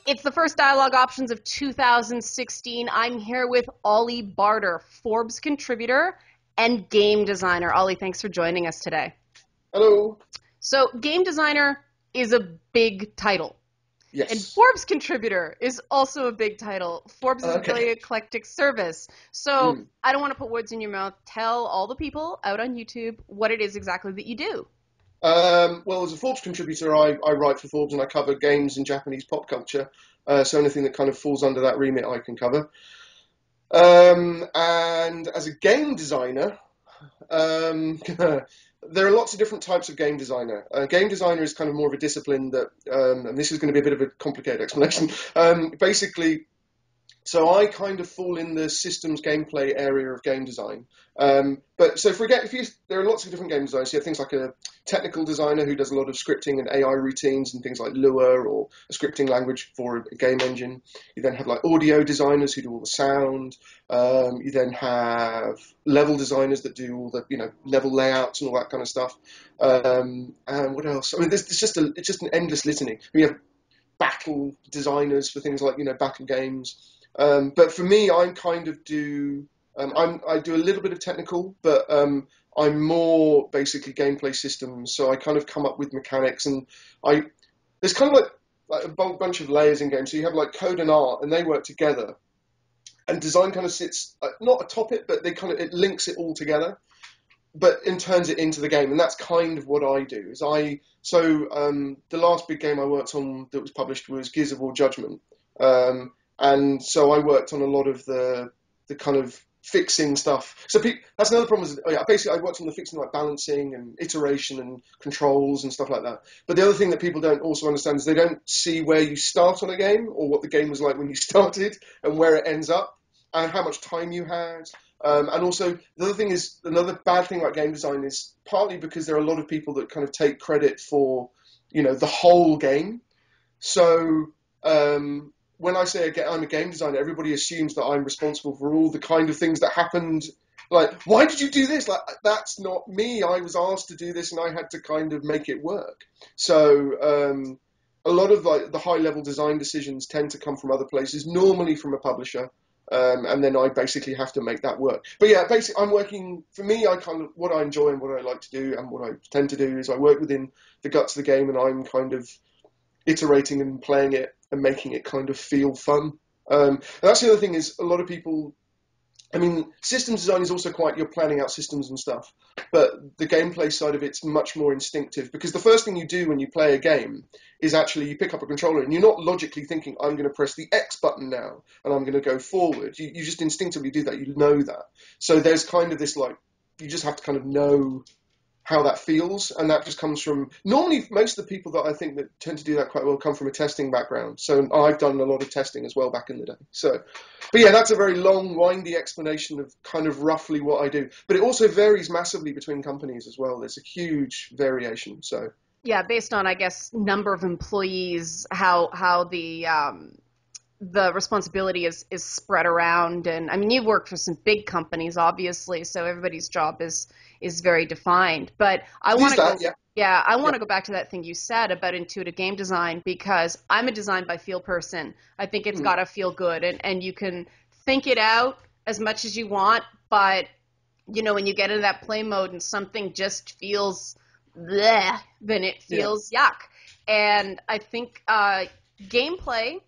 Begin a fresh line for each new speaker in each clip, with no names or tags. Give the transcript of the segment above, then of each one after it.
It's the first dialogue options of 2016. I'm here with Ollie Barder, Forbes contributor and game designer. Ollie, thanks for joining us today.
Hello.
So, game designer is a big title.
Yes.
And Forbes contributor is also a big title. Forbes is a really eclectic service. So, I don't want to put words in your mouth. Tell all the people out on YouTube what it is exactly that you do.
Well, as a Forbes contributor, I write for Forbes and I cover games and Japanese pop culture. So anything that kind of falls under that remit, I can cover. And as a game designer, there are lots of different types of game designer. Game designer is kind of more of a discipline that, and this is going to be a bit of a complicated explanation. Basically, so I kind of fall in the systems gameplay area of game design. But so there are lots of different game designers. You have things like a technical designer who does a lot of scripting and AI routines and things like Lua or a scripting language for a game engine. You then have like audio designers who do all the sound. You then have level designers that do all the level layouts and all that kind of stuff. And what else? I mean, it's just an endless litany. We have battle designers for things like battle games. But for me, I kind of do. I do a little bit of technical, but I'm more basically gameplay systems. So I kind of come up with mechanics, and there's kind of like a bunch of layers in games. So you have like code and art, and they work together. And design kind of sits not atop it, but it links it all together, and turns it into the game. And that's kind of what I do. The last big game I worked on that was published was Gears of War Judgment. And so I worked on a lot of the kind of fixing stuff. So that's another problem. Basically, I worked on the fixing like balancing and iteration and controls and stuff like that. But the other thing that people don't also understand is they don't see where you start on a game or what the game was like when you started and where it ends up and how much time you had. And also, the other thing is, another bad thing about game design is partly because there are a lot of people that kind of take credit for, the whole game. So, when I say I'm a game designer, everybody assumes that I'm responsible for all the kind of things that happened. Like, why did you do this? Like, that's not me. I was asked to do this, and I had to kind of make it work. So, a lot of like the high-level design decisions tend to come from other places, normally from a publisher, and then I basically have to make that work. But yeah, basically, I'm working. For me, what I enjoy and what I like to do, and what I tend to do is I work within the guts of the game, and I'm kind of iterating and playing it and making it kind of feel fun. And that's the other thing is a lot of people, systems design is also you're planning out systems and stuff, but the gameplay side of it's much more instinctive because the first thing you do when you play a game is actually you pick up a controller and you're not logically thinking, I'm going to press the X button now and I'm going to go forward. You just instinctively do that. You know that. So there's kind of this you just have to kind of know how that feels, and that just comes from normally most of the people that I think that tend to do that quite well come from a testing background. So I've done a lot of testing as well back in the day. But yeah, that's a very long, windy explanation of kind of roughly what I do. But it also varies massively between companies as well. There's a huge variation. So
yeah, based on I guess number of employees, how the responsibility is spread around. And you've worked for some big companies, obviously, so everybody's job is very defined. But I want to go back to that thing you said about intuitive game design, because I'm a design by feel person. I think it's got to feel good, and you can think it out as much as you want, but when you get into that play mode and something just feels bleh, then it feels yuck. And I think gameplay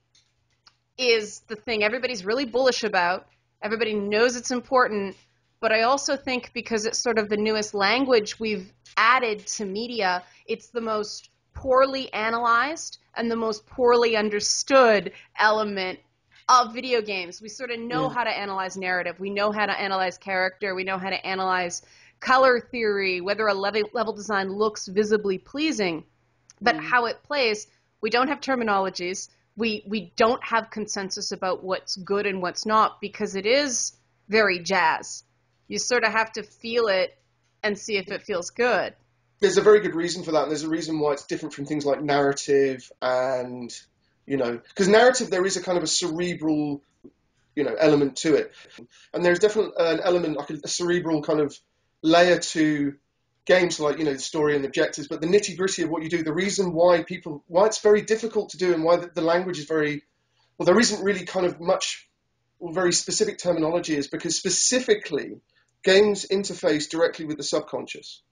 is the thing everybody's really bullish about. Everybody knows it's important, but I also think because it's sort of the newest language we've added to media, it's the most poorly analyzed and the most poorly understood element of video games. We sort of know how to analyze narrative. We know how to analyze character. We know how to analyze color theory, whether a level design looks visibly pleasing, but how it plays, we don't have terminologies. We don't have consensus about what's good and what's not, because it is very jazz. You sort of have to feel it and see if it feels good.
There's a very good reason for that, and there's a reason why it's different from things like narrative and, because narrative, there is a kind of a cerebral, element to it. And there's definitely an element, like a cerebral kind of layer to games, like, the story and the objectives, but the nitty gritty of what you do, the reason why it's very difficult to do, and why the language is very, well, there isn't really kind of much very specific terminology, is because specifically games interface directly with the subconscious.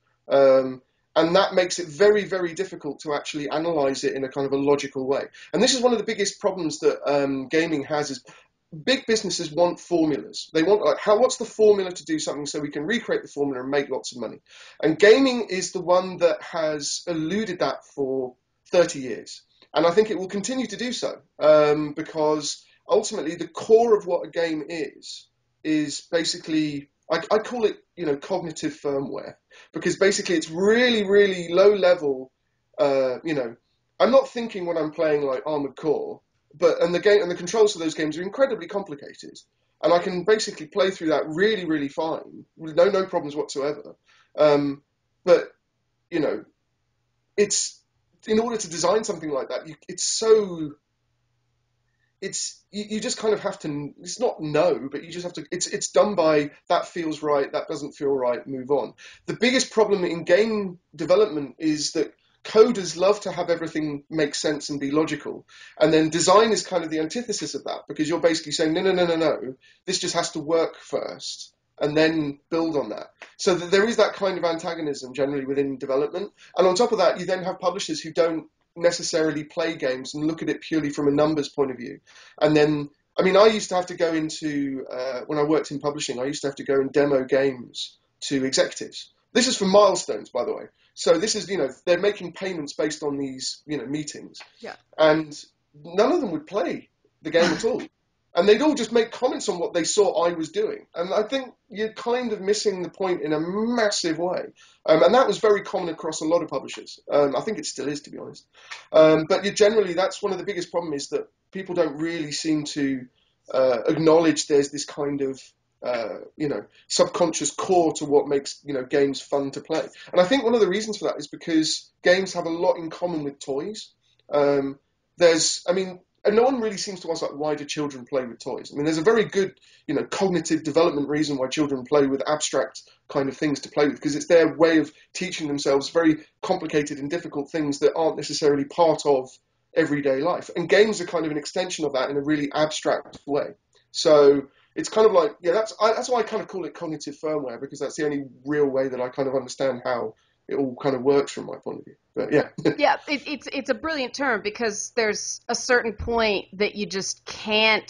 And that makes it very, very difficult to actually analyze it in a kind of a logical way. And this is one of the biggest problems that gaming has, is big businesses want formulas. They want, like, what's the formula to do something so we can recreate the formula and make lots of money? And gaming is the one that has eluded that for 30 years. And I think it will continue to do so, because ultimately the core of what a game is basically, I call it, cognitive firmware, because basically it's really, really low level. I'm not thinking when I'm playing like Armored Core, and the controls for those games are incredibly complicated, and I can basically play through that really, really fine with no problems whatsoever. But it's, in order to design something like that, you just kind of have to, it's not no, but you just have to, it's done by, that feels right, that doesn't feel right, move on. The biggest problem in game development is that coders love to have everything make sense and be logical. And then design is kind of the antithesis of that, because you're basically saying, no, this just has to work first, and then build on that. So that there is that kind of antagonism generally within development. And on top of that, you then have publishers who don't necessarily play games and look at it purely from a numbers point of view. And then, I used to have to go into, when I worked in publishing, I used to have to go and demo games to executives. This is for milestones, by the way. So this is, they're making payments based on these, meetings.
Yeah.
And none of them would play the game at all. And they'd all just make comments on what they saw I was doing. And I think you're kind of missing the point in a massive way. And that was very common across a lot of publishers. I think it still is, to be honest. But generally, that's one of the biggest problems, is that people don't really seem to acknowledge there's this kind of, subconscious core to what makes, games fun to play. And I think one of the reasons for that is because games have a lot in common with toys. And no one really seems to ask, like, why do children play with toys? There's a very good, cognitive development reason why children play with abstract kind of things to play with, because it's their way of teaching themselves very complicated and difficult things that aren't necessarily part of everyday life. And games are kind of an extension of that in a really abstract way. So it's kind of like, that's why I kind of call it cognitive firmware, because that's the only real way that I kind of understand how it all kind of works from my point of view. But yeah.
Yeah, it's a brilliant term, because there's a certain point that you can't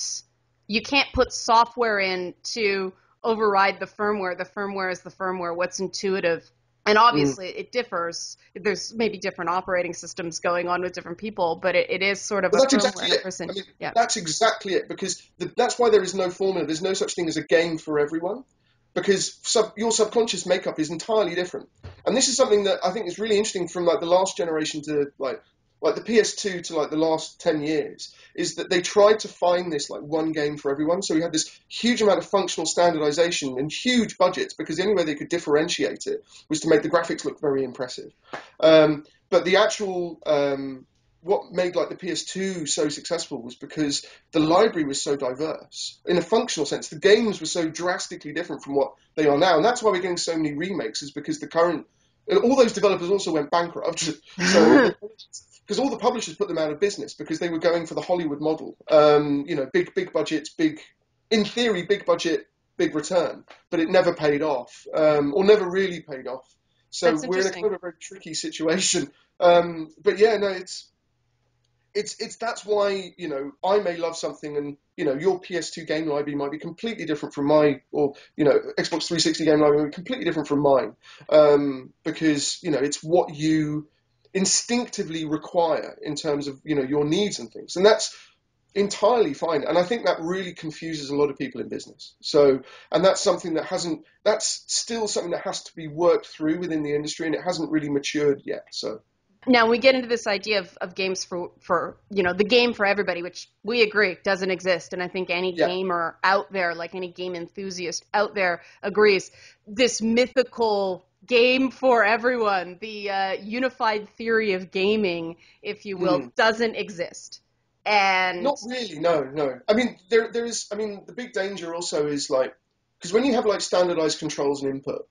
put software in to override the firmware. The firmware is the firmware, what's intuitive. And obviously it differs. There's maybe different operating systems going on with different people, but it is sort of
But
a
that's
firmware
exactly it.
person. Yeah.
That's exactly it, because that's why there is no formula. There's no such thing as a game for everyone, because your subconscious makeup is entirely different. And this is something that I think is really interesting from like the last generation to like the PS2 to like the last 10 years, is that they tried to find this like one game for everyone. So we had this huge amount of functional standardization and huge budgets, because the only way they could differentiate it was to make the graphics look very impressive. But the actual, what made like the PS2 so successful was because the library was so diverse in a functional sense. The games were so drastically different from what they are now. And that's why we're getting so many remakes, is because all those developers also went bankrupt. So because all the publishers put them out of business because they were going for the Hollywood model. Big budgets, in theory, big budget, big return, but it never paid off, or never really paid off. So we're in a kind of a very tricky situation. But yeah, no, it's that's why, I may love something, and, your PS2 game library might be completely different from mine, or, Xbox 360 game library might be completely different from mine, because, it's what you instinctively require in terms of, your needs and things. And that's entirely fine. And I think that really confuses a lot of people in business. So, and that's something that's still something that has to be worked through within the industry, and it hasn't really matured yet. So.
Now we get into this idea of games for the game for everybody, which we agree doesn't exist. And I think any gamer out there, like any game enthusiast out there, agrees. This mythical game for everyone, the unified theory of gaming, if you will, doesn't exist. And
not really, no. There is. The big danger also is like, because when you have like standardized controls and input,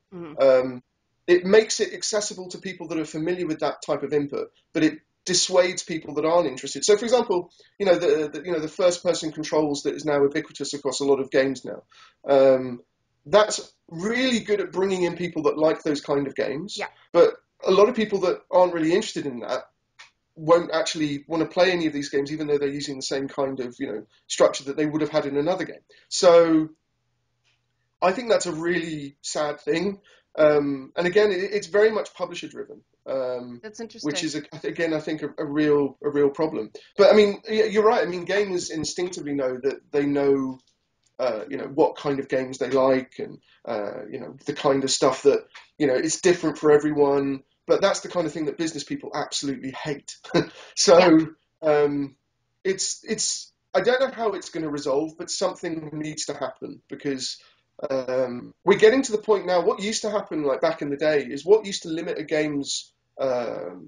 it makes it accessible to people that are familiar with that type of input, but it dissuades people that aren't interested. So, for example, the first person controls that is now ubiquitous across a lot of games now. That's really good at bringing in people that like those kind of games.
Yeah.
But a lot of people that aren't really interested in that won't actually want to play any of these games, even though they're using the same kind of structure that they would have had in another game. So I think that's a really sad thing. And again, it's very much publisher driven.
That's interesting.
Which is again, I think, a real problem. But I mean, you're right. I mean, gamers instinctively know that they know, what kind of games they like, and the kind of stuff that it's different for everyone. But that's the kind of thing that business people absolutely hate. So it's I don't know how it's going to resolve, but something needs to happen because. We're getting to the point now. What used to happen, like back in the day, is what used to limit a game's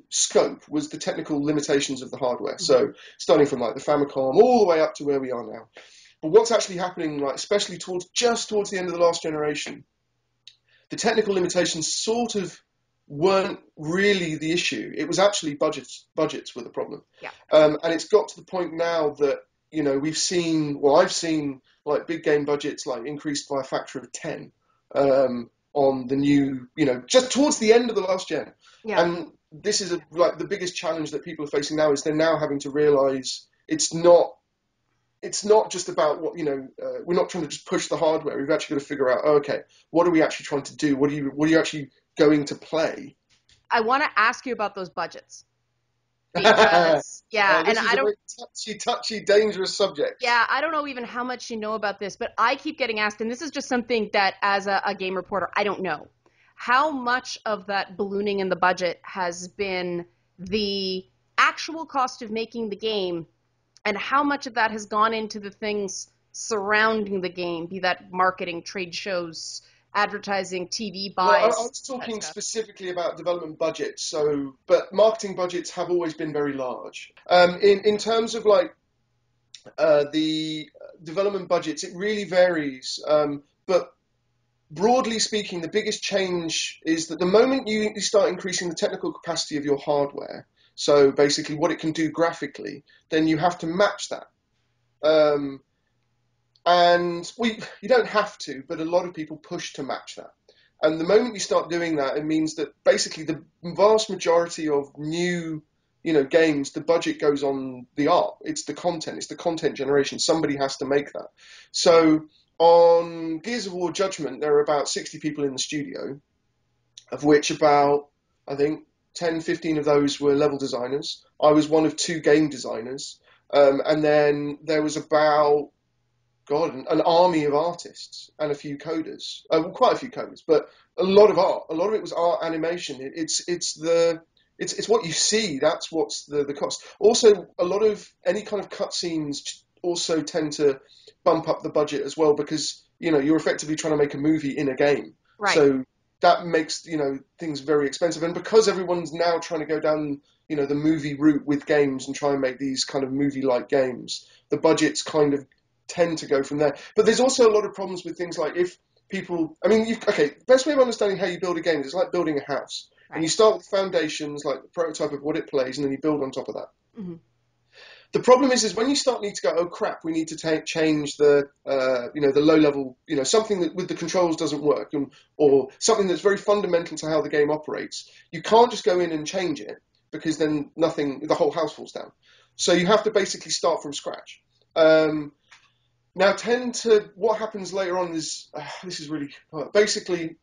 scope was the technical limitations of the hardware. So starting from like the Famicom all the way up to where we are now. But what's actually happening, like especially towards the end of the last generation, the technical limitations sort of weren't really the issue. It was actually budgets were the problem.
Yeah.
And it's got to the point now that I've seen like big game budgets like increased by a factor of 10 on the new, just towards the end of the last gen.
Yeah.
And this is like the biggest challenge that people are facing now is they're now having to realize it's not just about what, we're not trying to just push the hardware. We've actually got to figure out, okay, what are we actually trying to do? What are you actually going to play?
I want to ask you about those budgets. Because,
this is a very touchy, dangerous subject.
Yeah, I don't know even how much you know about this, but I keep getting asked, and this is just something that as a game reporter, I don't know. How much of that ballooning in the budget has been the actual cost of making the game, and how much of that has gone into the things surrounding the game, be that marketing, trade shows, advertising, TV buys.
Well, I was talking specifically about development budgets, but marketing budgets have always been very large. In terms of like the development budgets, it really varies. But broadly speaking, the biggest change is that the moment you start increasing the technical capacity of your hardware, so basically what it can do graphically, then you have to match that. And you don't have to, but a lot of people push to match that. And the moment you start doing that, it means that basically the vast majority of new, games, the budget goes on the art. It's the content generation. Somebody has to make that. So on Gears of War Judgment, there are about 60 people in the studio, of which about, I think, 10, 15 of those were level designers. I was one of 2 game designers. And then there was about an army of artists and a few coders. Quite a few coders, but a lot of art. A lot of it was art animation. It's what you see. That's what's the cost. Also, a lot of any kind of cutscenes also tend to bump up the budget as well because you're effectively trying to make a movie in a game.
Right.
So that makes things very expensive. And because everyone's now trying to go down the movie route with games and try and make these kind of movie-like games, the budgets kind of tend to go from there. But there's also a lot of problems with things like if people, best way of understanding how you build a game is it's like building a house. Right. And you start with foundations, like the prototype of what it plays, and then you build on top of that. Mm-hmm. The problem is when you start need to go, oh crap, we need to change the, the low level, something that with the controls doesn't work, or something that's very fundamental to how the game operates. You can't just go in and change it because then the whole house falls down. So you have to basically start from scratch. Now, what happens later on is, this is really, basically,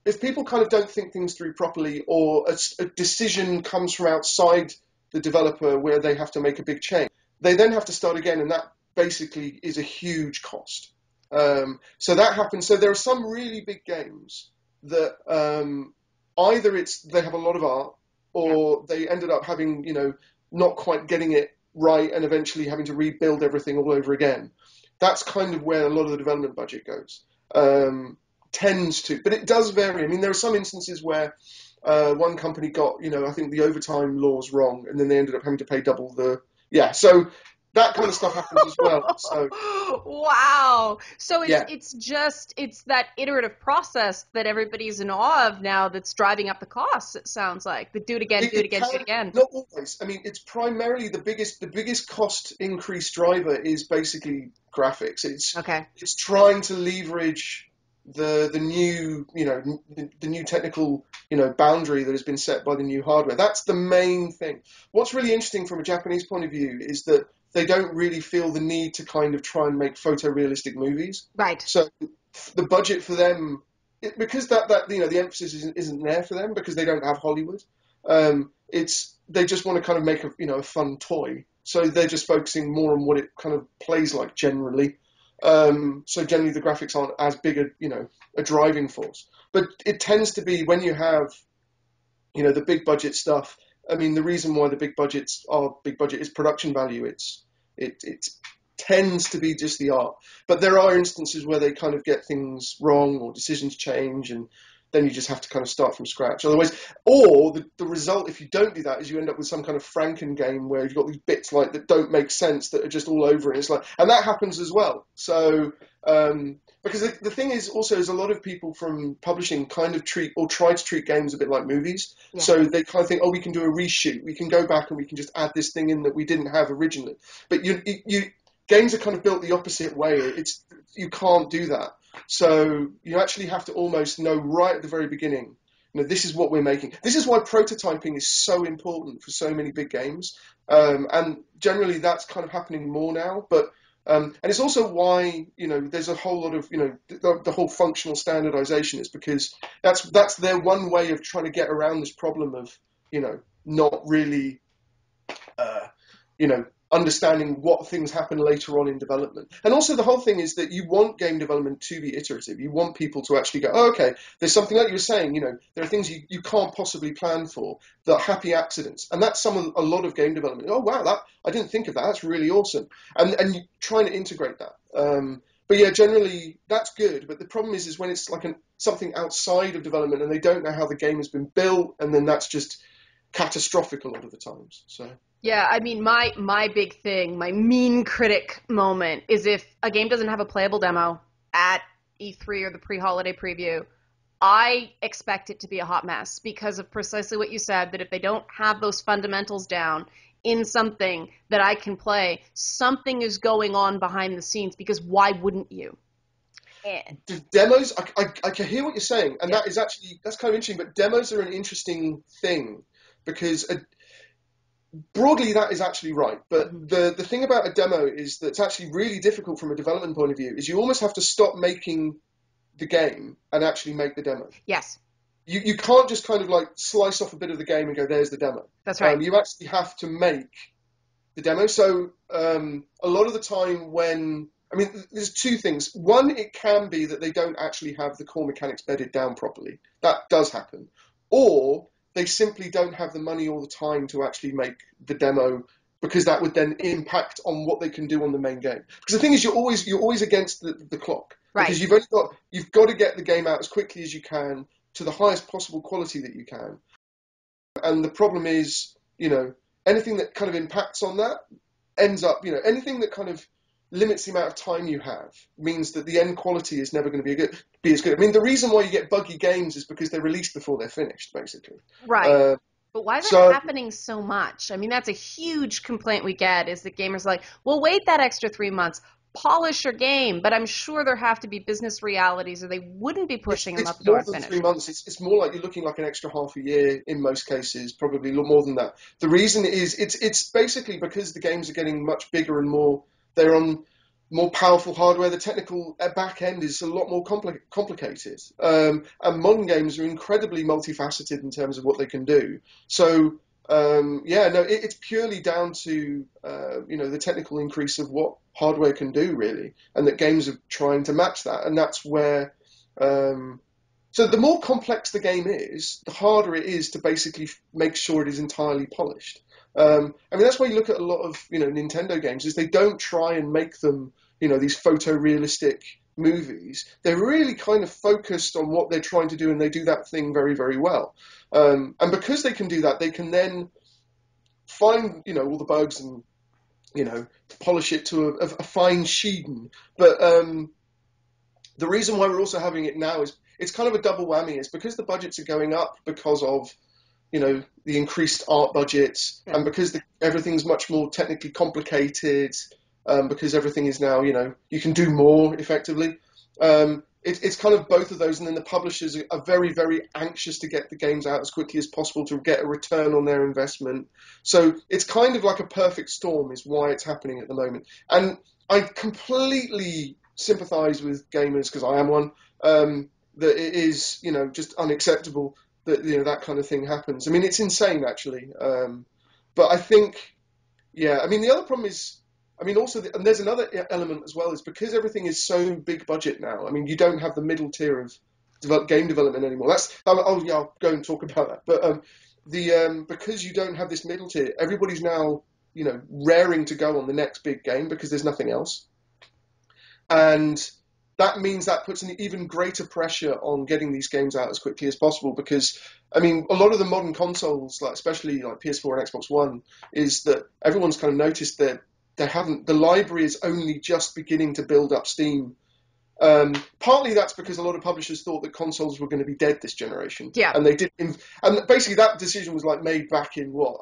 if people kind of don't think things through properly or a decision comes from outside the developer where they have to make a big change, they then have to start again, and that basically is a huge cost. So that happens. So there are some really big games that either they have a lot of art or they ended up having, not quite getting it right and eventually having to rebuild everything all over again. That's kind of where a lot of the development budget goes. Tends to, but it does vary. I mean, there are some instances where one company got, I think the overtime laws wrong, and then they ended up having to pay double the. Yeah, so that kind of stuff happens as well. So
Wow. So
yeah.
it's that iterative process that everybody's in awe of now that's driving up the costs, it sounds like. The do it again, do it
It
again, do it
can,
again.
not always. I mean, it's primarily the biggest cost increase driver is basically graphics.
Okay.
It's trying to leverage the new, the new technical, boundary that has been set by the new hardware. That's the main thing. What's really interesting from a Japanese point of view is that they don't really feel the need to kind of try and make photorealistic movies.
Right.
So the budget for them, because the emphasis isn't there for them because they don't have Hollywood. They just want to kind of make a fun toy. So they're just focusing more on what it kind of plays like generally. So generally the graphics aren't as big a driving force. But it tends to be when you have, the big budget stuff. I mean, the reason why the big budgets are big budget is production value. It tends to be just the art. But there are instances where they kind of get things wrong or decisions change, and then you just have to kind of start from scratch. Otherwise, or the result, if you don't do that, is you end up with some kind of Franken game where you've got these bits like that don't make sense that are just all over it. It's like, and that happens as well. So, because the thing is also is a lot of people from publishing kind of treat or try to treat games a bit like movies.
Yeah.
So they kind of think, oh, we can do a reshoot. We can go back and we can just add this thing in that we didn't have originally. But games are kind of built the opposite way. You can't do that. So you actually have to almost know right at the very beginning, this is what we're making. This is why prototyping is so important for so many big games. And generally that's kind of happening more now. But and it's also why, there's a whole lot of, the whole functional standardization is because that's their one way of trying to get around this problem of, not really, understanding what things happen later on in development. And also the whole thing is that you want game development to be iterative. You want people to actually go, oh, okay, there's something like you were saying, there are things you can't possibly plan for, that are happy accidents. And that's a lot of game development. Oh, wow, I didn't think of that. That's really awesome. And you're trying to integrate that. But yeah, generally that's good. But the problem is when it's like something outside of development and they don't know how the game has been built, and then that's just catastrophic a lot of the times. So.
Yeah, I mean, my big thing, my mean critic moment is if a game doesn't have a playable demo at E3 or the pre-holiday preview, I expect it to be a hot mess because of precisely what you said, that if they don't have those fundamentals down in something that I can play, something is going on behind the scenes, because why wouldn't you?
The demos, I can hear what you're saying, and
Yeah.
that's kind of interesting, but demos are an interesting thing because broadly that is actually right. But the thing about a demo is that it's actually really difficult from a development point of view, is you almost have to stop making the game and actually make the demo.
Yes.
You can't just kind of like slice off a bit of the game and go, there's the demo.
That's right.
You actually have to make the demo. So a lot of the time there's two things. One, it can be that they don't actually have the core mechanics bedded down properly. That does happen. Or they simply don't have the money or the time to actually make the demo, because that would then impact on what they can do on the main game. Because the thing is, you're always against the clock.
Right.
Because you've got to get the game out as quickly as you can to the highest possible quality that you can. And the problem is, anything that kind of impacts on that ends up, anything that kind of limits the amount of time you have means that the end quality is never going to be as good. I mean, the reason why you get buggy games is because they're released before they're finished, basically.
Right. But why is that happening so much? I mean, that's a huge complaint we get, is that gamers are like, well, wait that extra 3 months, polish your game. But I'm sure there have to be business realities, or they wouldn't be pushing them up the door and
It's
finish.
more than 3 months. It's more like you're looking like an extra half a year in most cases, probably more than that. The reason is it's basically because the games are getting much bigger and more. They're on more powerful hardware. The technical back end is a lot more complicated. And modern games are incredibly multifaceted in terms of what they can do. So, it's purely down to, the technical increase of what hardware can do, really. And that games are trying to match that. And that's where... so the more complex the game is, the harder it is to basically make sure it is entirely polished. That's why you look at a lot of, Nintendo games, is they don't try and make them, these photorealistic movies. They're really kind of focused on what they're trying to do, and they do that thing very, very well. And because they can do that, they can then find, all the bugs and polish it to a fine sheen. But the reason why we're also having it now is it's kind of a double whammy. It's because the budgets are going up because of the increased art budgets, and because everything's much more technically complicated, because everything is now, you can do more effectively. It's kind of both of those, and then the publishers are very, very anxious to get the games out as quickly as possible to get a return on their investment. So it's kind of like a perfect storm is why it's happening at the moment. And I completely sympathise with gamers, because I am one, that it is, just unacceptable that that kind of thing happens. I mean, it's insane, actually. But I think, the other problem is, also, and there's another element as well, is because everything is so big budget now. I mean, you don't have the middle tier of game development anymore. I'll go and talk about that. But because you don't have this middle tier, everybody's now, raring to go on the next big game because there's nothing else. And that means that puts an even greater pressure on getting these games out as quickly as possible, because, a lot of the modern consoles, especially like PS4 and Xbox One, is that everyone's kind of noticed that the library is only just beginning to build up steam. Partly that's because a lot of publishers thought that consoles were going to be dead this generation.
Yeah.
And they did. And basically that decision was made back in before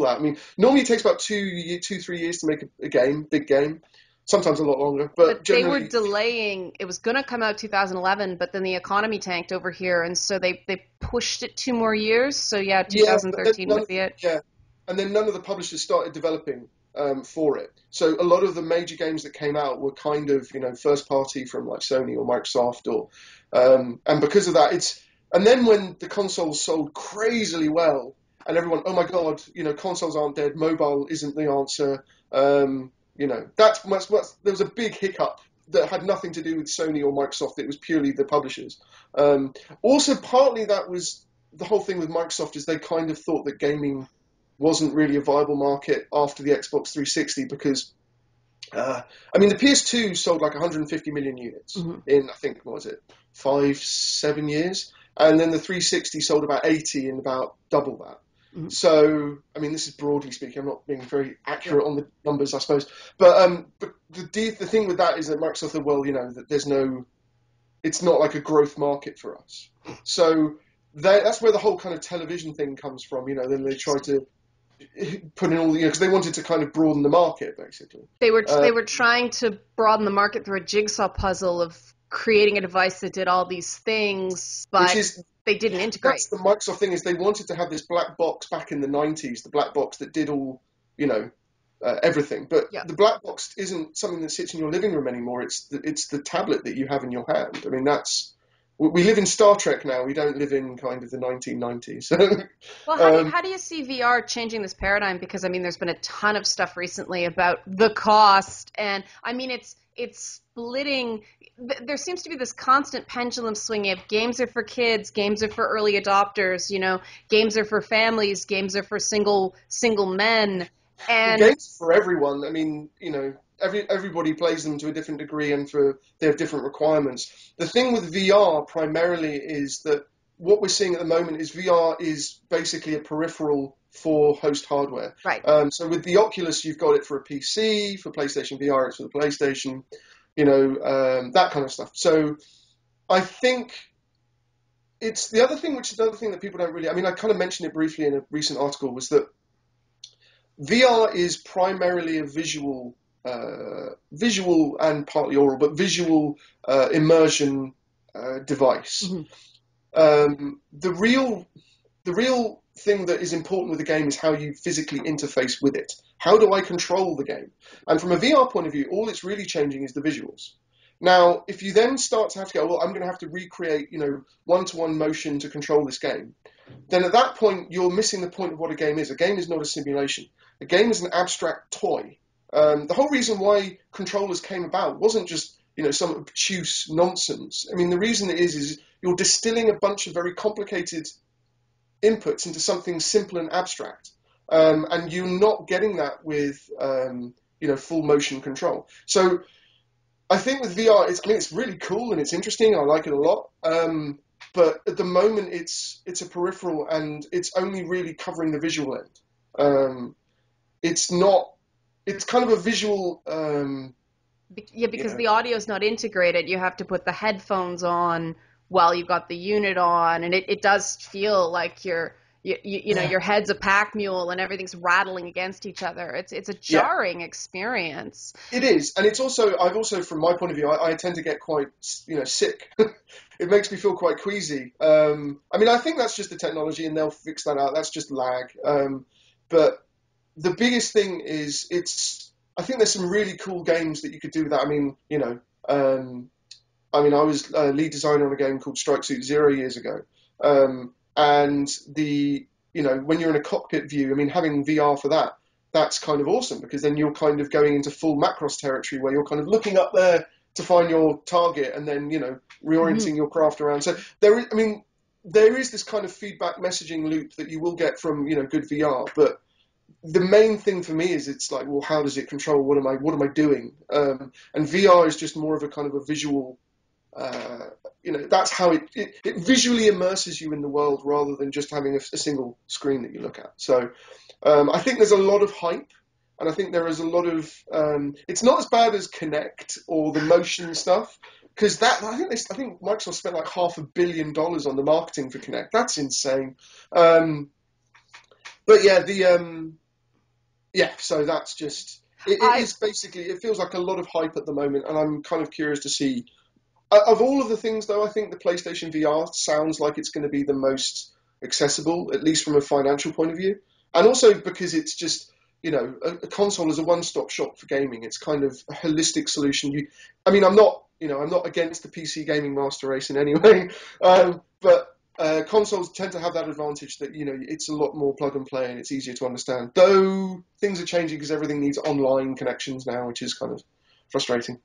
that. Normally it takes about 2-3 years to make a game, big game. Sometimes a lot longer. But
they were delaying. It was going to come out 2011, but then the economy tanked over here, and so they pushed it 2 more years. So 2013 would be it.
Yeah. And then none of the publishers started developing for it. So a lot of the major games that came out were kind of, first party from Sony or Microsoft, and because of that, and then when the consoles sold crazily well, and everyone, oh my God, consoles aren't dead, mobile isn't the answer. There was a big hiccup that had nothing to do with Sony or Microsoft. It was purely the publishers. Also, partly that was the whole thing with Microsoft, is they kind of thought that gaming wasn't really a viable market after the Xbox 360, because the PS2 sold 150 million units in, I think, 5-7 years, and then the 360 sold about 80 in about double that. Mm-hmm. So, this is broadly speaking. I'm not being very accurate on the numbers, I suppose. But the thing with that is that Microsoft said, that it's not like a growth market for us. So that's where the whole kind of television thing comes from. Then they try to put in all because they wanted to kind of broaden the market, basically.
They were trying to broaden the market through a jigsaw puzzle of creating a device that did all these things, but they didn't integrate.
That's the Microsoft thing, is they wanted to have this black box back in the 90s, the black box that did all, everything. But the black box isn't something that sits in your living room anymore. It's the tablet that you have in your hand. We live in Star Trek now. We don't live in kind of the 1990s.
Well, how do you see VR changing this paradigm? Because, there's been a ton of stuff recently about the cost. And, it's splitting. There seems to be this constant pendulum swinging of games are for kids, games are for early adopters, games are for families, games are for single men. And
games for everyone. Everybody plays them to a different degree, and they have different requirements. The thing with VR primarily is that what we're seeing at the moment is VR is basically a peripheral for host hardware.
Right.
So with the Oculus, you've got it for a PC, for PlayStation VR, it's for the PlayStation, that kind of stuff. So I think it's the other thing, which is another thing that people don't really, I kind of mentioned it briefly in a recent article, was that VR is primarily a visual and partly oral, but visual immersion device. Mm-hmm. The real thing that is important with the game is how you physically interface with it. How do I control the game? And from a VR point of view, all it's really changing is the visuals. Now, if you then start to have to go, I'm going to have to recreate, one-to-one motion to control this game, then at that point, you're missing the point of what a game is. A game is not a simulation. A game is an abstract toy. The whole reason why controllers came about wasn't just, some obtuse nonsense. The reason it is you're distilling a bunch of very complicated inputs into something simple and abstract. And you're not getting that with, full motion control. So I think with VR, it's really cool and it's interesting. I like it a lot. But at the moment, it's a peripheral, and it's only really covering the visual end. it's not. It's kind of a visual.
Yeah,
You
because
know,
the audio is not integrated. You have to put the headphones on while you've got the unit on, and it does feel like you know
yeah,
your head's a pack mule and everything's rattling against each other. It's a
yeah.
jarring experience.
It is, and it's also. I've also, from my point of view, I tend to get quite, sick. It makes me feel quite queasy. I mean, I think that's just the technology, and they'll fix that out. That's just lag. But the biggest thing is, it's. I think there's some really cool games that you could do with that. I mean, I was lead designer on a game called Strike Suit Zero years ago, and when you're in a cockpit view, I mean, having VR for that, that's kind of awesome because then you're kind of going into full Macross territory where you're kind of looking up there to find your target and then
Hmm.
reorienting your craft around. So there is this kind of feedback messaging loop that you will get from good VR, but the main thing for me is it's like, well, how does it control? What am I doing? And VR is just more of a kind of a visual that's how it visually immerses you in the world rather than just having a single screen that you look at. So I think there's a lot of hype, and I think there is a lot of. It's not as bad as Kinect or the motion stuff, because that I think Microsoft spent like $500 million on the marketing for Kinect. That's insane. Um, but yeah, so that's just. It
I
is basically. It feels like a lot of hype at the moment, and I'm kind of curious to see of all of the things, though, I think the PlayStation VR sounds like it's going to be the most accessible, at least from a financial point of view. And also because it's just, a console is a one-stop shop for gaming. It's kind of a holistic solution. I mean, I'm not against the PC gaming master race in any way, but consoles tend to have that advantage that, it's a lot more plug and play and it's easier to understand. Though things are changing because everything needs online connections now, which is kind of frustrating.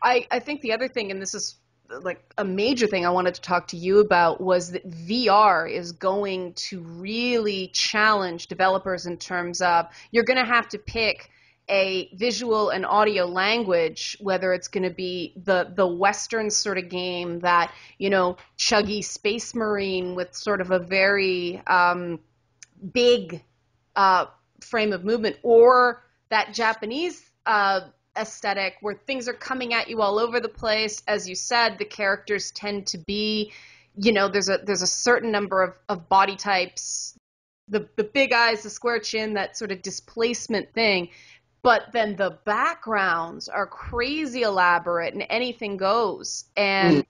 I think the other thing, and this is like a major thing I wanted to talk to you about, was that VR is going to really challenge developers in terms of you're going to have to pick a visual and audio language, whether it's going to be the Western sort of game that, chuggy space marine with sort of a very big uh, frame of movement, or that Japanese aesthetic where things are coming at you all over the place. As you said, the characters tend to be, there's a certain number of body types, the big eyes, the square chin, that sort of displacement thing. But then the backgrounds are crazy elaborate and anything goes.
Mm,
And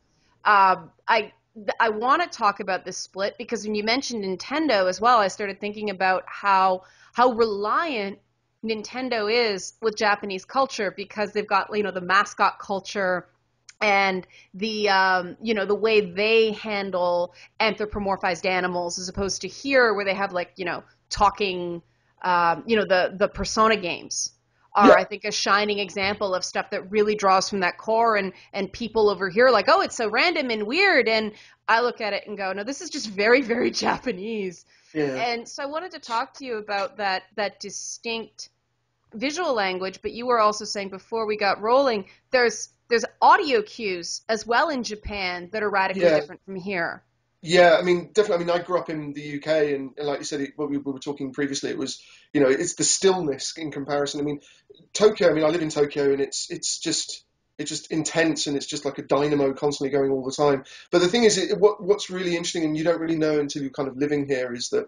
I want to talk about this split because when you mentioned Nintendo as well, I started thinking about how reliant Nintendo is with Japanese culture because they've got the mascot culture and the way they handle anthropomorphized animals as opposed to here where they have talking the Persona games are,
yeah.
I think, a shining example of stuff that really draws from that core, and people over here are like, oh, it's so random and weird, and I look at it and go, no, this is just very, very Japanese.
Yeah.
And so I wanted to talk to you about that distinct visual language, but you were also saying before we got rolling, there's audio cues as well in Japan that are radically
Yeah,
different from here.
yeah. I mean, definitely. I mean, I grew up in the UK, and like you said, what we were talking previously, it was, it's the stillness in comparison. I mean, Tokyo. I mean, I live in Tokyo, and it's just intense, and it's just like a dynamo constantly going all the time. But the thing is, what's really interesting, and you don't really know until you're kind of living here, is that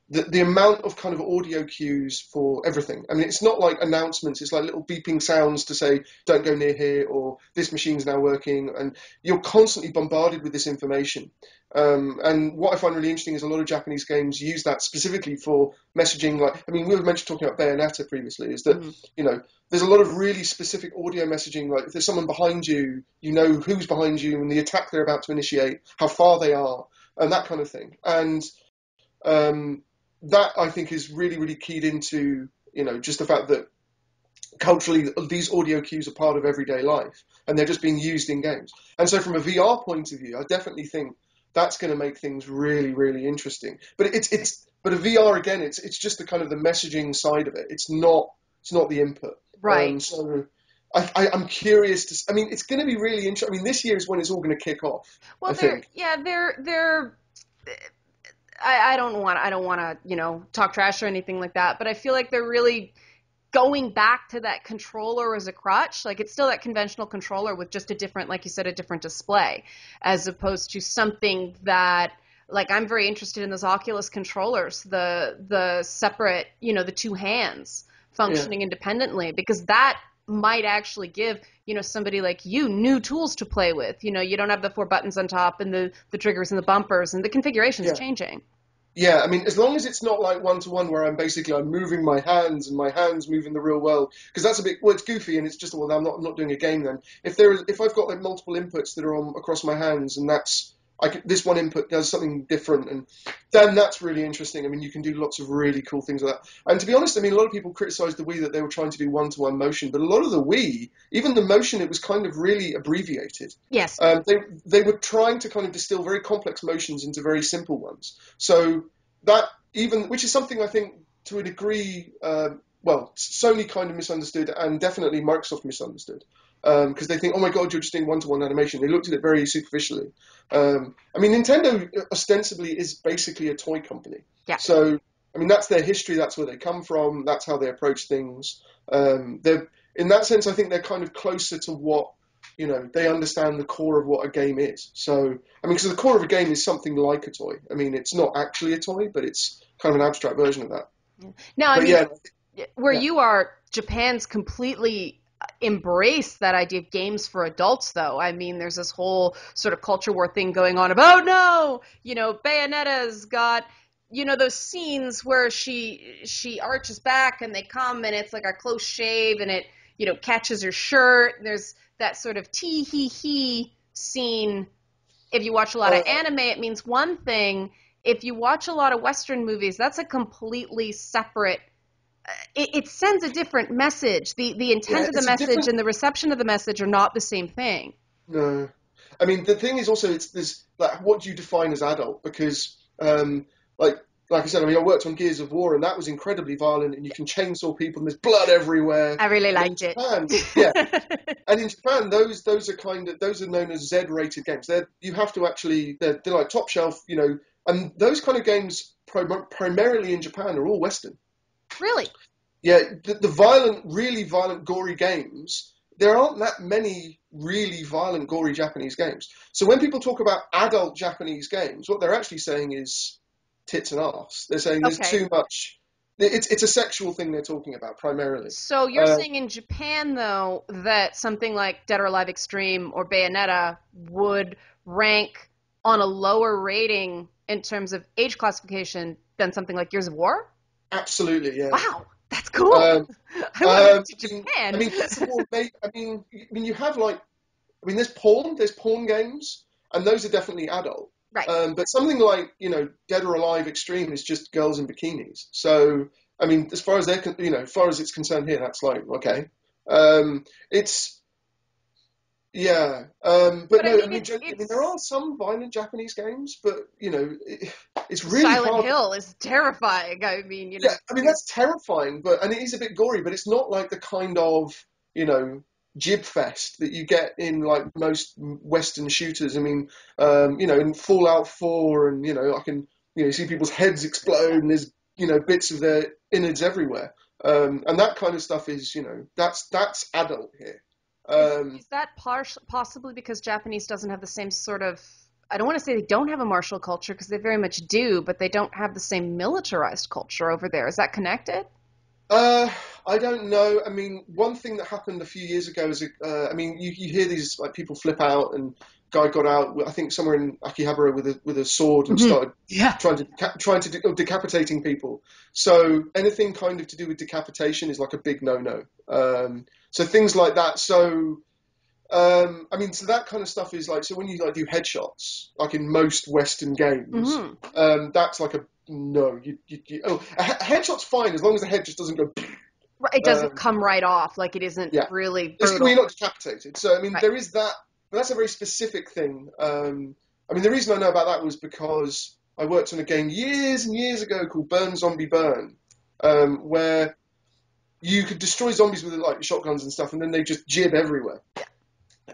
the amount of kind of audio cues for everything. I mean, it's not like announcements. It's like little beeping sounds to say, don't go near here, or this machine's now working. And you're constantly bombarded with this information. And what I find really interesting is a lot of Japanese games use that specifically for messaging. Like, I mean, we were mentioned talking about Bayonetta previously, is that,
Mm-hmm.
there's a lot of really specific audio messaging. Like, if there's someone behind you, you know who's behind you and the attack they're about to initiate, how far they are, and that kind of thing. And um, that I think is really, really keyed into, just the fact that culturally these audio cues are part of everyday life and they're just being used in games. And so from a VR point of view, I definitely think that's going to make things really, really interesting. But but a VR again, it's just the kind of the messaging side of it. It's not the input.
Right.
So I'm curious to. I mean, it's going to be really interesting. I mean, this year is when it's all going to kick off. I
Well,
think.
they're I don't want to talk trash or anything like that, but I feel like they're really going back to that controller as a crutch. Like, it's still that conventional controller with just a different, like you said, a different display, as opposed to something that, like, I'm very interested in those Oculus controllers, the separate, the two hands
Yeah.
functioning independently, because that might actually give, somebody like you new tools to play with. You don't have the four buttons on top and the triggers and the bumpers, and the configuration's
Yeah.
changing.
Yeah, I mean, as long as it's not like one-to-one where I'm moving my hands and my hands move in the real world, because that's a bit, well, it's goofy and it's just, well, I'm not doing a game then. If I've got like multiple inputs that are on across my hands and this one input does something different, and then that's really interesting. I mean, you can do lots of really cool things like that. And to be honest, I mean, a lot of people criticized the Wii that they were trying to do one-to-one motion, but a lot of the Wii, even the motion, it was kind of really abbreviated.
Yes.
They were trying to kind of distill very complex motions into very simple ones. So that which is something I think to a degree, Sony kind of misunderstood, and definitely Microsoft misunderstood. Because they think, oh my God, you're just doing one-to-one animation. They looked at it very superficially. I mean, Nintendo ostensibly is basically a toy company.
Yeah.
So, I mean, that's their history. That's where they come from. That's how they approach things. In that sense, I think they're kind of closer to what, they understand the core of what a game is. So, I mean, because the core of a game is something like a toy. I mean, it's not actually a toy, but it's kind of an abstract version of that.
Now, I
But
mean,
yeah,
where
yeah.
you are, Japan's completely embraced that idea of games for adults, though. I mean, there's this whole sort of culture war thing going on about, oh no, Bayonetta's got, those scenes where she arches back and they come and it's like a close shave and it, catches her shirt. There's that sort of tee hee hee scene. If you watch a lot of anime, it means one thing. If you watch a lot of Western movies, that's a completely separate. It sends a different message. The intent of the message and the reception of the message are not the same thing.
No, I mean the thing is also it's this like what do you define as adult? Because like I said, I mean I worked on Gears of War and that was incredibly violent and you can chainsaw people and there's blood everywhere.
I really
And
liked
in
it.
Japan, yeah, and in Japan those are known as Z-rated games. You have to actually they're like top shelf, and those kind of games primarily in Japan are all Western.
Really?
Yeah, the violent, really violent, gory games, there aren't that many really violent, gory Japanese games. So when people talk about adult Japanese games, what they're actually saying is tits and arse. They're saying there's too much. It's a sexual thing they're talking about primarily.
So you're saying in Japan, though, that something like Dead or Alive Extreme or Bayonetta would rank on a lower rating in terms of age classification than something like Gears of War?
Absolutely, yeah.
Wow. That's cool. I want to go to Japan.
I mean, Gears of War, you have there's porn games, and those are definitely adult.
Right.
But something like, Dead or Alive Extreme is just girls in bikinis. So, I mean, as far as as far as it's concerned here, that's like, okay. It's, yeah. But no, I mean, there are some violent Japanese games, but, it's really
Silent
hard.
Hill is terrifying. I mean,
Yeah, I mean, that's terrifying, and it is a bit gory, but it's not like the kind of, jib fest that you get in like most Western shooters. I mean, in Fallout 4 and, I can, see people's heads explode and there's, bits of their innards everywhere. And that kind of stuff is, that's adult here.
Is that possibly because Japanese doesn't have the same sort of, I don't want to say they don't have a martial culture because they very much do, but they don't have the same militarized culture over there. Is that connected?
I don't know. I mean, one thing that happened a few years ago is, you hear these like people flip out, and guy got out, I think somewhere in Akihabara with a sword and started trying to decapitating people. So anything kind of to do with decapitation is like a big no-no. So things like that. So so that kind of stuff is like, so when you like do headshots, like in most Western games, that's like a no. A headshot's fine as long as the head just doesn't go.
It doesn't come right off, like it isn't really brutal.
You're not decapitated. So I mean, there is that, but that's a very specific thing. The reason I know about that was because I worked on a game years and years ago called Burn Zombie Burn, where you could destroy zombies with like shotguns and stuff, and then they just jib everywhere.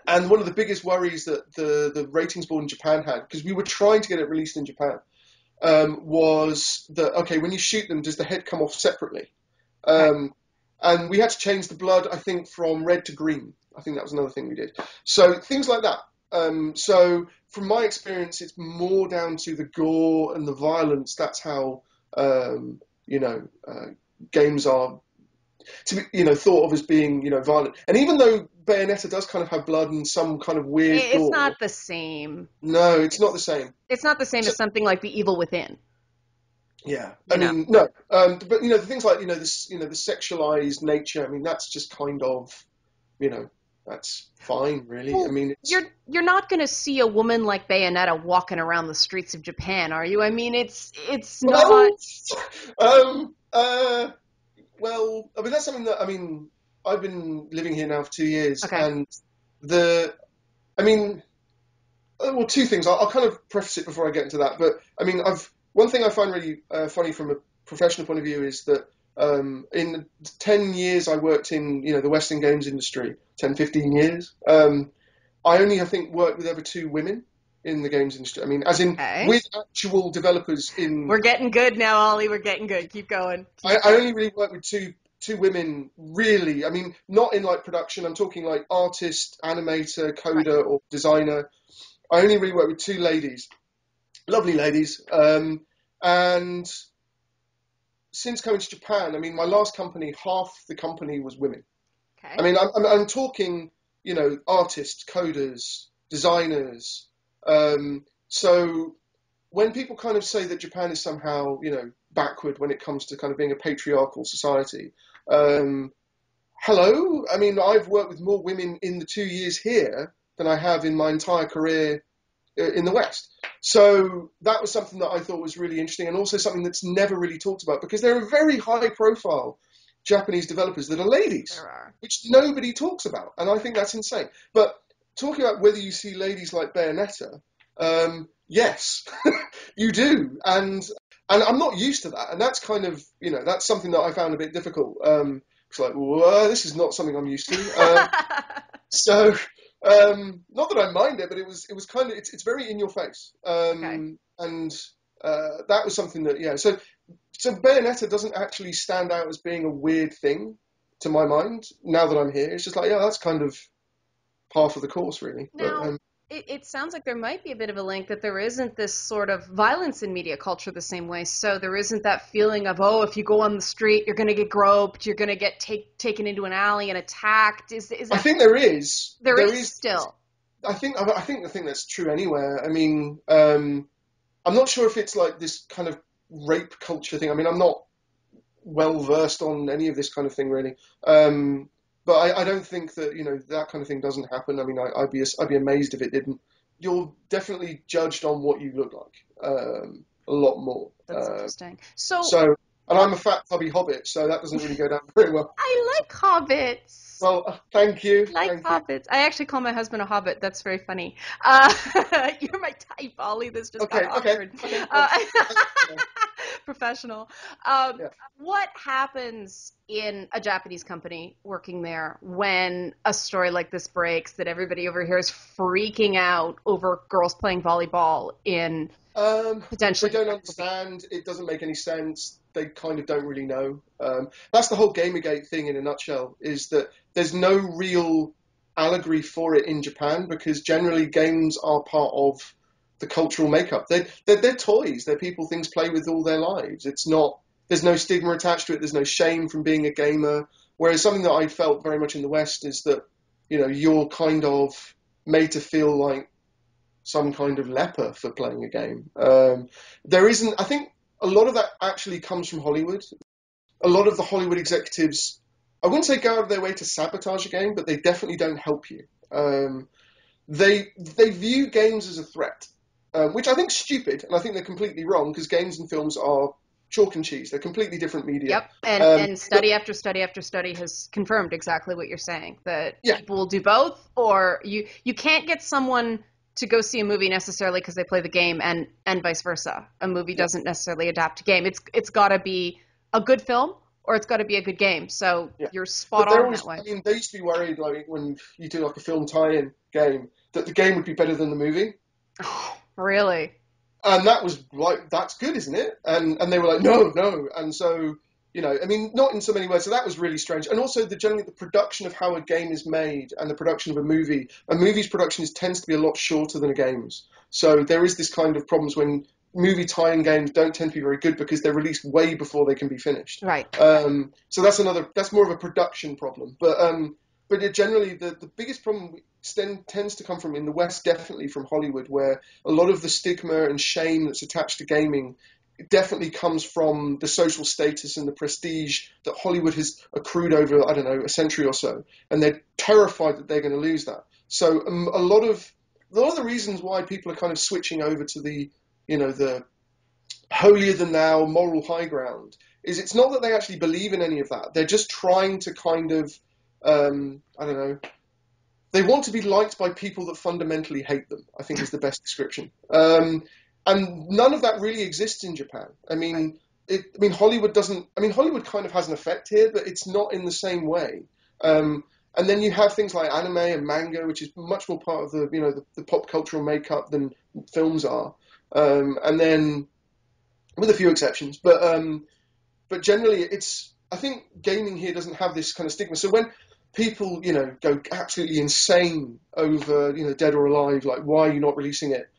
And one of the biggest worries that the ratings board in Japan had, because we were trying to get it released in Japan, was that, okay, when you shoot them, does the head come off separately? And we had to change the blood, I think, from red to green. I think that was another thing we did. So things like that. So from my experience, it's more down to the gore and the violence. That's how, games are to be, thought of as being, violent. And even though Bayonetta does kind of have blood and some kind of weird
It's
gore,
not the same.
no, it's not the same.
It's not the same
So,
as something like The Evil Within.
yeah,
You
I
know.
mean, no, but the things like this, the sexualized nature. I mean, that's just kind of, that's fine, really.
Well,
I mean,
you're not going to see a woman like Bayonetta walking around the streets of Japan, are you? I mean, it's not.
well, um, well, I mean, that's something that I've been living here now for 2 years,
Okay.
and I mean, well, two things. I'll kind of preface it before I get into that, but I mean, one thing I find really funny from a professional point of view is that in the 10 years I worked in, the Western games industry, 10, 15 years, I only, I think, worked with ever two women in the games industry. I mean, as in
Okay.
with actual developers in.
We're getting good now, Ollie. We're getting good. Keep going.
I only really worked with two women, really. I mean, not in like production. I'm talking like artist, animator,
Right.
coder, or designer. I only really worked with two ladies, lovely ladies. And since coming to Japan, I mean, my last company, half the company was women. I
Okay.
mean, I'm talking, artists, coders, designers. So when people kind of say that Japan is somehow, backward when it comes to kind of being a patriarchal society, hello. I mean, I've worked with more women in the 2 years here than I have in my entire career in the West. So that was something that I thought was really interesting, and also something that's never really talked about, because there are very high-profile Japanese developers that are ladies,
There are.
which nobody talks about, and I think that's insane. But talking about whether you see ladies like Bayonetta, yes, you do, and I'm not used to that, and that's kind of that's something that I found a bit difficult. It's like, well, this is not something I'm used to. So, not that I mind it, but it was kind of it's very in your face,
Okay.
and that was something that So Bayonetta doesn't actually stand out as being a weird thing to my mind. Now that I'm here, it's just like that's kind of par for the course, really. But
Now, it sounds like there might be a bit of a link that there isn't this sort of violence in media culture the same way. So there isn't that feeling of, oh, if you go on the street, you're going to get groped, you're going to get taken into an alley and attacked. Is
I
that
think there is.
there
There
is
is.
still?
I think that's true anywhere. I mean, I'm not sure if it's like this kind of rape culture thing. I mean, I'm not well versed on any of this kind of thing really. But I don't think that that kind of thing doesn't happen. I mean, I'd be amazed if it didn't. You're definitely judged on what you look like, a lot more.
That's interesting. So,
So, and
what
I'm a fat tubby hobbit, so that doesn't really go down very well.
I like hobbits.
Well, thank you,
Like
thank you.
hobbits. I actually call my husband a hobbit. That's very funny. You're my type, Ollie. This just got
Okay, okay,
awkward.
okay.
Uh,
Well, yeah,
professional. Um,
yeah.
what happens in a Japanese company working there when a story like this breaks that everybody over here is freaking out over girls playing volleyball in
They
potentially
don't
sexual
understand. It doesn't make any sense. They kind of don't really know. That's the whole Gamergate thing in a nutshell. Is that there's no real allegory for it in Japan, because generally games are part of the cultural makeup. They're toys. They're people things play with all their lives. It's not. There's no stigma attached to it. There's no shame from being a gamer. Whereas something that I felt very much in the West is that you're kind of made to feel like some kind of leper for playing a game. There isn't. I think a lot of that actually comes from Hollywood. A lot of the Hollywood executives, I wouldn't say go out of their way to sabotage a game, but they definitely don't help you. They view games as a threat, which I think is stupid, and I think they're completely wrong, because games and films are chalk and cheese. They're completely different media.
Yep, and
But
study after study after study has confirmed exactly what you're saying, that
yeah,
people will do both, or you can't get someone to go see a movie necessarily because they play the game, and vice versa. A movie
yeah,
doesn't necessarily adapt a game. It's got to be a good film or it's got to be a good game. So
yeah.
you're
But
spot
they're
on that
always.
way.
I mean, they used to be worried, like when you do like a film tie-in game, that the game would be better than the movie.
Really?
And that was like, that's good, isn't it? And they were like, no, no. And so I mean, not in so many words. So that was really strange. And also generally the production of how a game is made and the production of a movie's production tends to be a lot shorter than a game's. So there is this kind of problems when movie tie-in games don't tend to be very good because they're released way before they can be finished.
Right.
So that's more of a production problem. But generally the biggest problem tends to come from, in the West, definitely from Hollywood, where a lot of the stigma and shame that's attached to gaming definitely comes from the social status and the prestige that Hollywood has accrued over, I don't know, a century or so, and they're terrified that they're going to lose that. So a lot of the reasons why people are kind of switching over to the holier than thou moral high ground is it's not that they actually believe in any of that. They're just trying to kind of, I don't know, they want to be liked by people that fundamentally hate them, I think is the best description. And none of that really exists in Japan. I mean, Hollywood doesn't. I mean, Hollywood kind of has an effect here, but it's not in the same way. And then you have things like anime and manga, which is much more part of the pop cultural makeup than films are. And then, with a few exceptions, but generally, I think gaming here doesn't have this kind of stigma. So when people, go absolutely insane over, Dead or Alive, like, why are you not releasing it?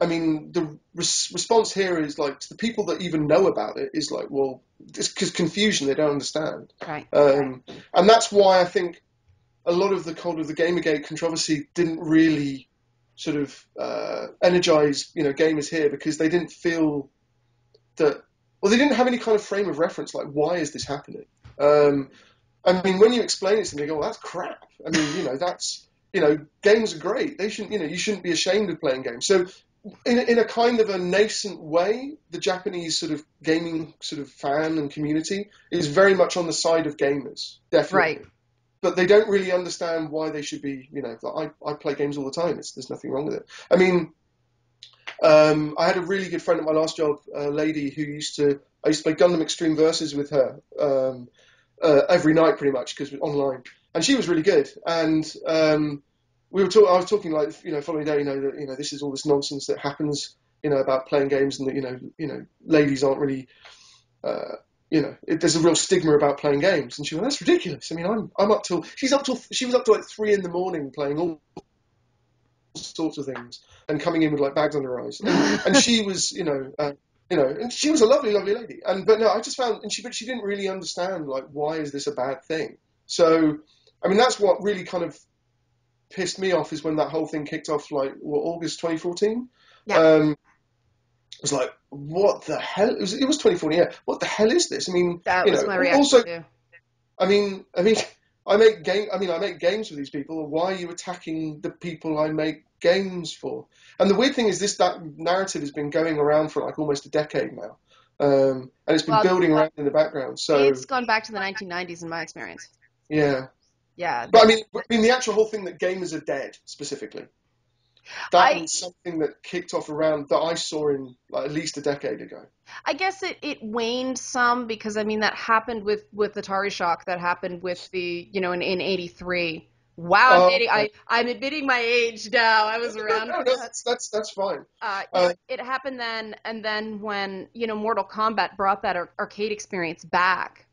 I mean, the response here is like, to the people that even know about it is like, well, it's because confusion, they don't understand.
Right.
And that's why I think a lot of the Gamergate controversy didn't really sort of energize, gamers here, because they didn't feel that, well, they didn't have any kind of frame of reference, like, why is this happening? I mean, when you explain it to them, they go, well, that's crap. I mean, games are great. They shouldn't, you shouldn't be ashamed of playing games. So in a kind of a nascent way, the Japanese sort of gaming sort of fan and community is very much on the side of gamers, definitely.
Right.
But they don't really understand why they should be, I play games all the time. There's nothing wrong with it. I mean, I had a really good friend at my last job, a lady who I used to play Gundam Extreme Versus with her every night pretty much, because online. And she was really good. And I was talking like, following day, that, this is all this nonsense that happens, about playing games, and that, ladies aren't really, there's a real stigma about playing games. And she went, that's ridiculous. I mean, she was up till like 3 a.m. playing all sorts of things and coming in with like bags under her eyes. And she was, and she was a lovely, lovely lady. But no, I just found, but she didn't really understand, like, why is this a bad thing? So, I mean, that's what really kind of pissed me off, is when that whole thing kicked off, like, August 2014.
Yeah.
It was like, what the hell? It was 2014. Yeah. What the hell is this? I mean,
That was my reaction
also,
too.
I mean, I make games for these people. Why are you attacking the people I make games for? And the weird thing is that narrative has been going around for like almost a decade now. And it's been building around in the background. So
it's gone back to the 1990s in my experience.
Yeah.
Yeah.
But I mean, the actual whole thing that gamers are dead, specifically, that was something that kicked off around, that I saw in like at least a decade ago.
I guess it waned some, because I mean that happened with Atari Shock, that happened with the in '83. Wow, I'm admitting my age now. I was around for that.
That's fine.
It happened then, and then when Mortal Kombat brought that arcade experience back.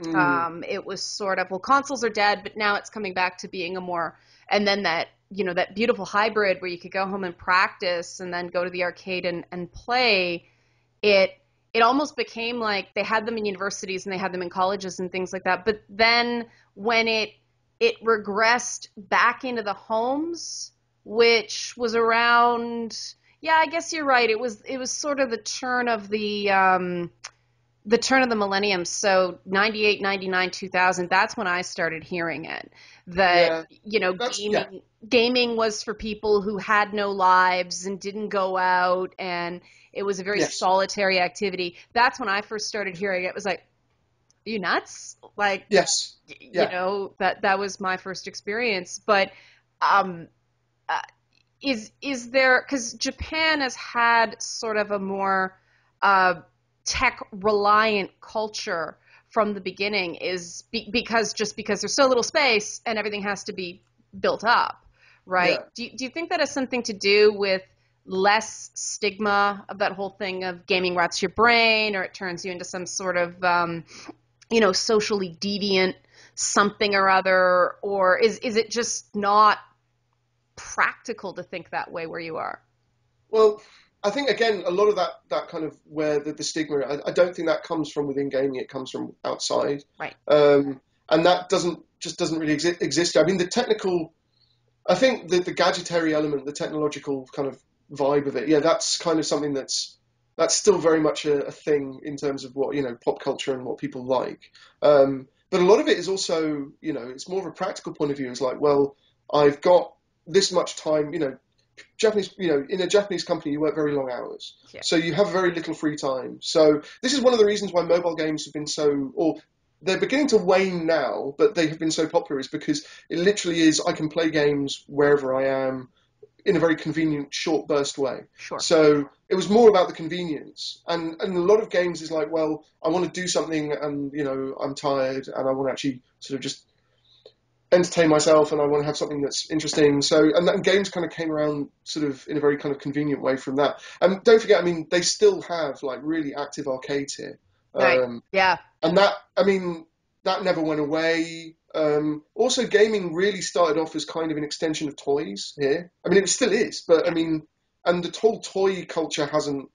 It was sort of, well, consoles are dead, but now it's coming back to being a more, and then that that beautiful hybrid where you could go home and practice and then go to the arcade and play. It almost became like they had them in universities and they had them in colleges and things like that. But then when it regressed back into the homes, which was around, yeah, I guess you're right. It was sort of the turn of the millennium. So 98, 99, 2000, that's when I started hearing it. That, gaming was for people who had no lives and didn't go out, and it was a very solitary activity. That's when I first started hearing it. It was like, are you nuts? Like,
yes.
That was my first experience. But is there, because Japan has had sort of a more tech-reliant culture from the beginning, is because there's so little space and everything has to be built up, right?
Yeah.
Do you think that has something to do with less stigma of that whole thing of gaming rots your brain, or it turns you into some sort of, socially deviant something or other, or is it just not practical to think that way where you are?
Well, I think again, a lot of that kind of where the stigma. I don't think that comes from within gaming. It comes from outside,
Right.
and that doesn't really exist. I mean, the technical. I think the gadgetary element, the technological kind of vibe of it, yeah, that's kind of something that's still very much a thing in terms of what pop culture and what people like. But a lot of it is also it's more of a practical point of view. It's like, well, I've got this much time. Japanese, in a Japanese company, you work very long hours,
Yeah.
so you have very little free time. So this is one of the reasons why mobile games have been so, or they're beginning to wane now, but they have been so popular, is because it literally is I can play games wherever I am in a very convenient, short burst way.
Sure.
So it was more about the convenience, and a lot of games is like, well, I want to do something, and I'm tired, and I want to actually sort of just entertain myself, and I want to have something that's interesting. So, and games kind of came around sort of in a very kind of convenient way from that. And don't forget, I mean, they still have like really active arcades here.
Right. Yeah.
And that never went away. Also, gaming really started off as kind of an extension of toys here. I mean, it still is, but I mean, and the whole toy culture hasn't,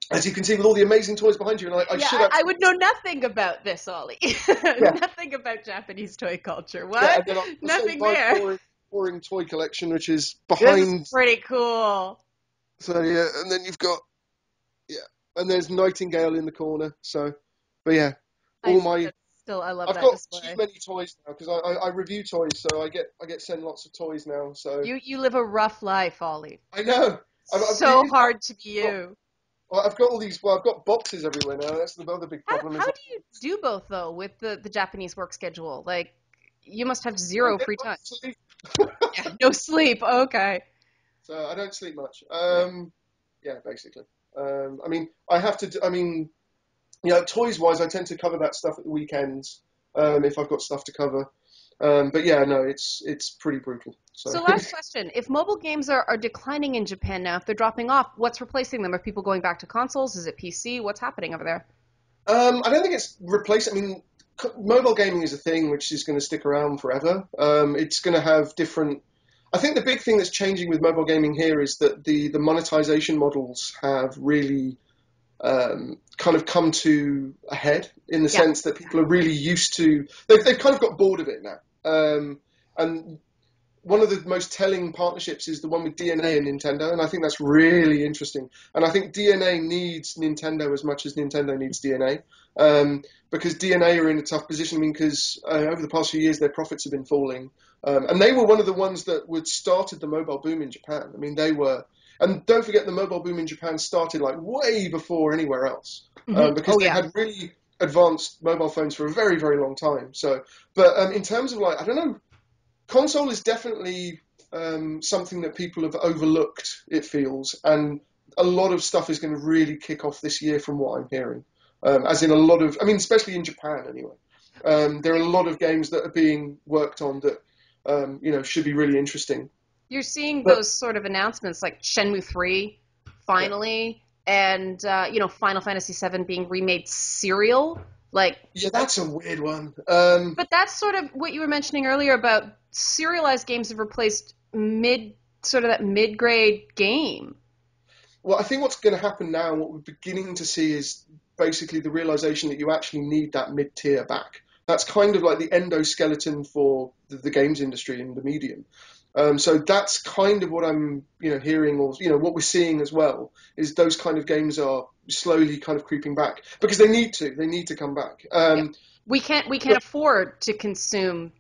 as you can see with all the amazing toys behind you. And I
Yeah,
should
I
actually,
would know nothing about this, Ollie.
yeah,
Nothing about Japanese toy culture.
yeah.
What?
And then I'll show you
Nothing
my
there.
boring toy collection, which is
This is
behind.
pretty cool.
So yeah, and then you've got yeah, and there's Nightingale in the corner. So, but yeah,
I
all my
that's still I love
I've
that
got too
display.
many toys now because I review toys, so I get sent lots of toys now. So
You live a rough life, Ollie.
I know
So hard to be
got,
you.
I've got all these. Well, I've got boxes everywhere now. That's the other big problem.
How
Is
do you do both though with the Japanese work schedule? Like you must have
I
zero
get
free
much
time.
sleep,
Yeah, no sleep. Okay.
so I don't sleep much.
Yeah.
Yeah, basically. I mean, I have to. I mean, toys wise, I tend to cover that stuff at the weekends if I've got stuff to cover. But yeah, no, it's pretty brutal. So
So last question. If mobile games are declining in Japan now, if they're dropping off, what's replacing them? Are people going back to consoles? Is it PC? What's happening over there?
I don't think it's replaced. I mean, mobile gaming is a thing which is going to stick around forever. It's going to have different. I think the big thing that's changing with mobile gaming here is that the monetization models have really kind of come to a head in the
Yeah.
sense that people are really used to. They've kind of got bored of it now. And one of the most telling partnerships is the one with DNA and Nintendo, and I think that's really interesting. And I think DNA needs Nintendo as much as Nintendo needs DNA, because DNA are in a tough position. I mean, because over the past few years their profits have been falling, and they were one of the ones that would started the mobile boom in Japan. I mean, they were. And don't forget, the mobile boom in Japan started like way before anywhere else, because
Oh
they
yeah.
had really advanced mobile phones for a very, very long time. So, but in terms of like, I don't know, console is definitely something that people have overlooked, it feels, and a lot of stuff is going to really kick off this year from what I'm hearing. As in a lot of, I mean, especially in Japan anyway. There are a lot of games that are being worked on that, should be really interesting.
You're seeing
But
those sort of announcements like Shenmue 3
yeah,
finally, and Final Fantasy 7 being remade serial. Like,
yeah, that's a weird one.
but that's sort of what you were mentioning earlier about serialized games have replaced sort of that mid-grade game.
Well, I think what's going to happen now, what we're beginning to see is basically the realization that you actually need that mid tier back. That's kind of like the endoskeleton for the games industry and the medium. So that's kind of what I'm, hearing, or what we're seeing as well is those kind of games are slowly kind of creeping back because they need to. They need to come back.
Yeah. We can't
But
afford to consume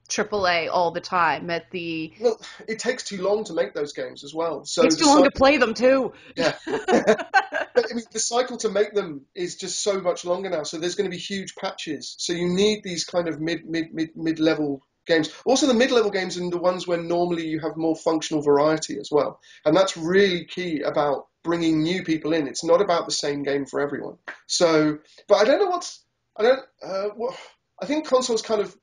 AAA all the time at the.
well, it takes too long to make those games as well. So
Takes
the
too long to
cycle,
play them too.
yeah. But I mean, the cycle to make them is just so much longer now. So there's going to be huge patches. So you need these kind of mid level games. Also, the mid level games are the ones where normally you have more functional variety as well, and that's really key about bringing new people in. It's not about the same game for everyone. So, but I don't know I don't. What, I think consoles kind of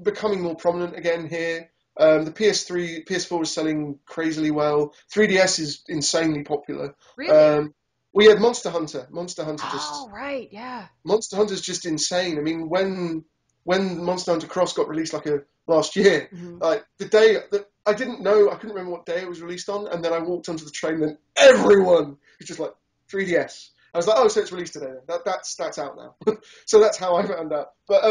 becoming more prominent again here. The PS3, PS4 is selling crazily well. 3DS is insanely popular.
Really?
We had Monster Hunter.
Oh, right, yeah.
Monster Hunter's just insane. I mean, when Monster Hunter Cross got released last year,
Hmm.
like the day that I didn't know, I couldn't remember what day it was released on, and then I walked onto the train, and everyone was just like 3DS. I was like, oh, so it's released today. Then. That's out now. So that's how I found out. But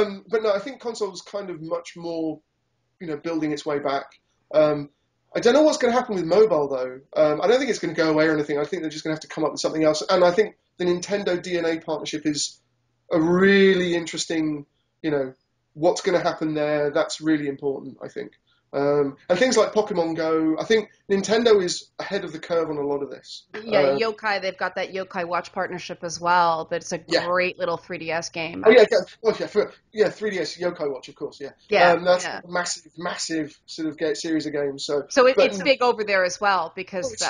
no, I think console's kind of much more, building its way back. I don't know what's going to happen with mobile though. I don't think it's going to go away or anything. I think they're just going to have to come up with something else. And I think the Nintendo DNA partnership is a really interesting, what's going to happen there. That's really important, I think. And things like Pokemon Go, I think Nintendo is ahead of the curve on a lot of this.
Yeah, Yokai, they've got that Yokai Watch partnership as well, but it's a
Yeah.
great little 3DS game.
Oh yeah, yeah, 3DS Yokai Watch, of course, yeah.
Yeah,
That's
yeah.
a massive sort of series of games. So,
So
but
it's big over there as well
no,
because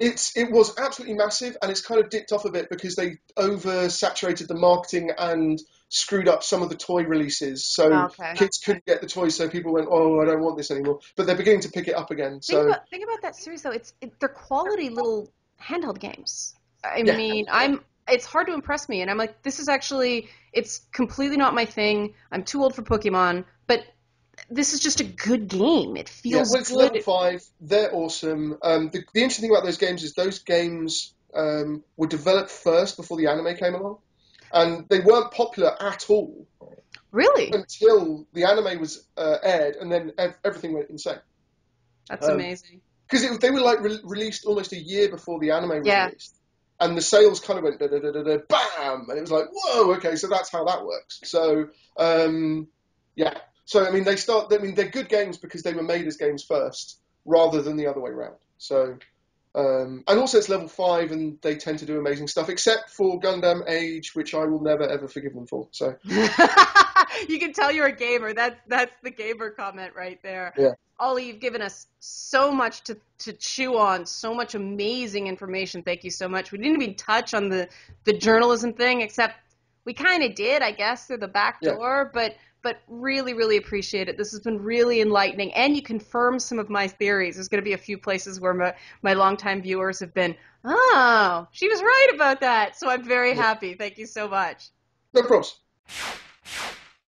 it was absolutely massive, and it's kind of dipped off a bit because they oversaturated the marketing and screwed up some of the toy releases. So
okay.
kids couldn't get the toys, so people went, "Oh, I don't want this anymore." But they're beginning to pick it up again. So
Think about that series though. They're quality little handheld games. I
yeah,
mean, it's hard to impress me, and I'm like, this is actually it's completely not my thing. I'm too old for Pokemon, but this is just a good game. It
yeah.
feels
Well, it's level
good.
5. They're awesome. The interesting thing about those games is those games were developed first before the anime came along, and they weren't popular at all
Really?
until the anime was aired, and then everything went insane.
That's
Um,
amazing.
Because they were like released almost a year before the anime was
Yeah.
released, and the sales kind of went da da da da da bam, and it was like whoa, okay, so that's how that works. So yeah, so I mean they're good games because they were made as games first rather than the other way around. So and also it's level 5 and they tend to do amazing stuff, except for Gundam Age, which I will never ever forgive them for. So
You can tell you're a gamer. That's the gamer comment right there.
yeah,
Ollie, you've given us so much to chew on, so much amazing information. Thank you so much. We didn't even touch on the journalism thing, except we kind of did, I guess, through the back
yeah.
door, but really, really appreciate it. This has been really enlightening, and you confirmed some of my theories. There's going to be a few places where my longtime viewers have been, oh, she was right about that. So I'm very
Yeah.
happy. Thank you so much.
No problems.